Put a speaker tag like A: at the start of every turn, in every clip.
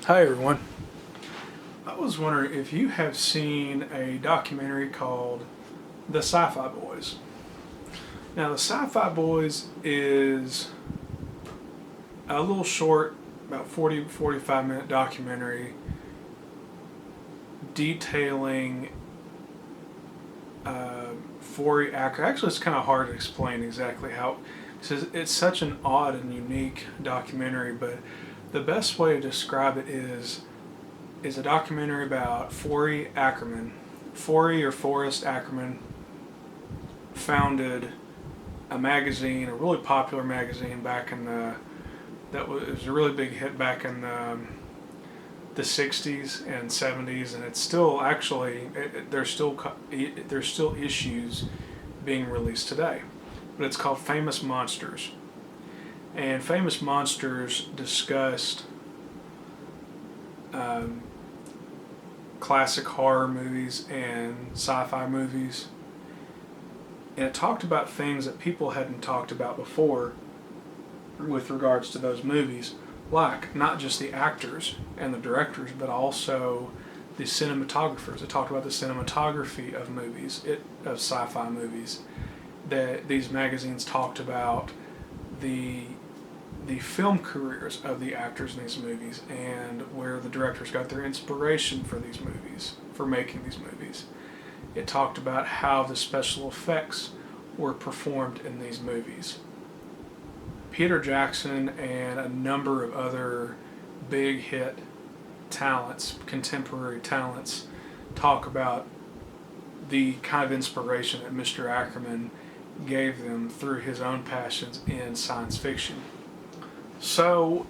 A: Hi everyone. I was wondering if you have seen a documentary called The Sci-Fi Boys. Now, The Sci-Fi Boys is a little short, about 45 minute documentary detailing Forrest Ackerman. Actually, it's kind of hard to explain exactly how, because it's such an odd and unique documentary, but the best way to describe it is a documentary about Forrest Ackerman. Forrest Ackerman founded a magazine, a really popular magazine back in that was, it was a really big hit back in the 60s and 70s, and it's still actually there's still issues being released today. But it's called Famous Monsters, and Famous Monsters discussed um, classic horror movies and sci-fi movies, and it talked about things that people hadn't talked about before with regards to those movies, like not just the actors and the directors, but also the cinematographers. It talked about the cinematography of movies, of sci-fi movies. That these magazines talked about the the film careers of the actors in these movies and where the directors got their inspiration for these movies, for making these movies. It talked about how the special effects were performed in these movies. Peter Jackson and a number of other big hit talents, contemporary talents, talk about the kind of inspiration that Mr. Ackerman gave them through his own passions in science fiction. So,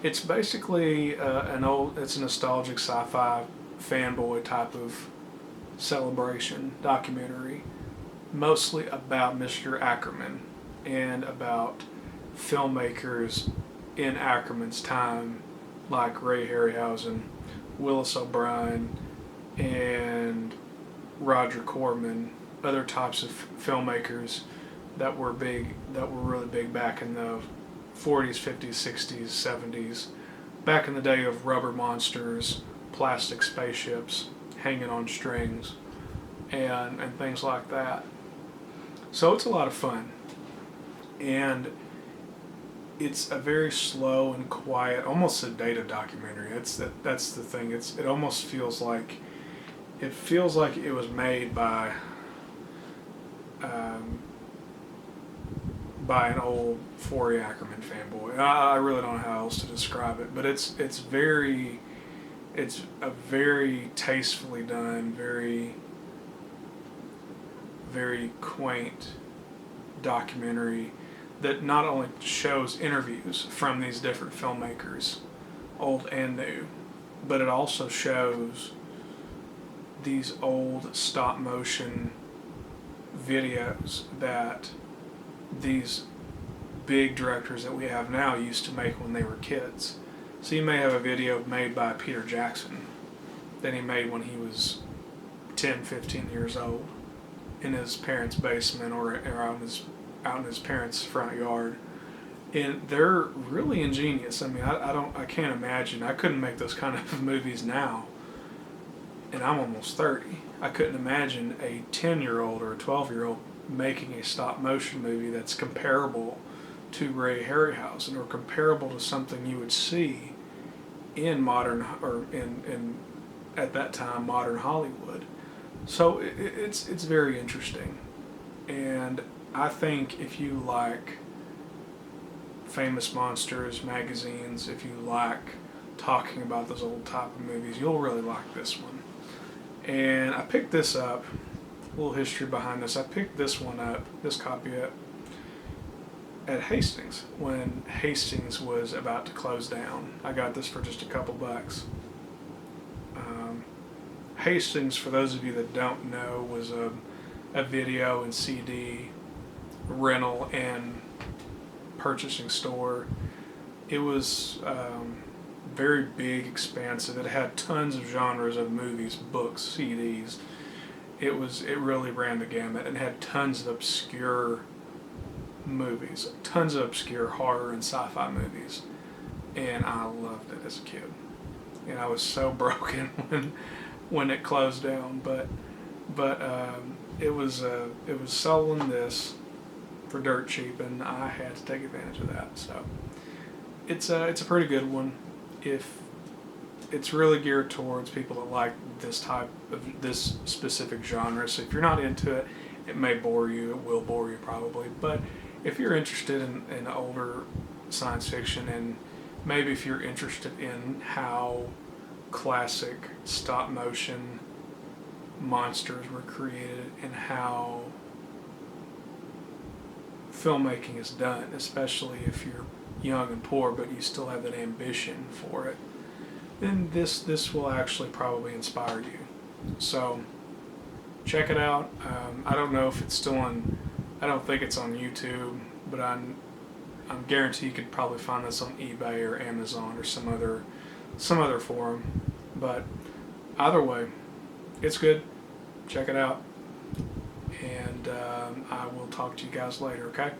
A: it's basically it's a nostalgic sci-fi fanboy type of celebration documentary, mostly about Mr. Ackerman and about filmmakers in Ackerman's time, like Ray Harryhausen, Willis O'Brien, and Roger Corman, other types of filmmakers that were really big back in the 40s, 50s, 60s, 70s, back in the day of rubber monsters, plastic spaceships hanging on strings, and things like that. So it's a lot of fun. And it's a very slow and quiet, almost sedated documentary. That's the thing. It almost feels like it was made um, by an old Forrest Ackerman fanboy. I really don't know how else to describe it, but it's a very tastefully done, very quaint documentary that not only shows interviews from these different filmmakers, old and new, but it also shows these old stop motion videos that these big directors that we have now used to make when they were kids. So you may have a video made by Peter Jackson that he made when he was 10, 15 years old in his parents' basement or out in his parents' front yard. And they're really ingenious. I mean, I can't imagine. I couldn't make those kind of movies now, and I'm almost 30. I couldn't imagine a 10-year-old or a 12-year-old making a stop motion movie that's comparable to Ray Harryhausen or comparable to something you would see in modern or in at that time modern Hollywood. So it's very interesting, and I think if you like Famous Monsters magazines, if you like talking about those old type of movies, you'll really like this one. And I picked this up, a little history behind this. I picked this one up, this copy up, at Hastings when Hastings was about to close down. I got this for just a couple bucks. Hastings, for those of you that don't know, was a video and CD rental and purchasing store. It was very big, expansive. It had tons of genres of movies, books, CDs. It really ran the gamut and had tons of obscure movies, tons of obscure horror and sci-fi movies. and I loved it as a kid. And I was so broken when it closed down, but it was selling this for dirt cheap, and I had to take advantage of that. So it's a pretty good one. If it's really geared towards people that like this specific genre. So if you're not into it, it may bore you. It will bore you probably. But if you're interested in older science fiction, and maybe if you're interested in how classic stop motion monsters were created and how filmmaking is done, especially if you're young and poor but you still have that ambition for it, then this will actually probably inspire you. So check it out. I don't know if it's still on. I don't think it's on YouTube, but I'm guarantee you could probably find this on eBay or Amazon or some other forum. But either way, it's good. Check it out, and I will talk to you guys later. Okay.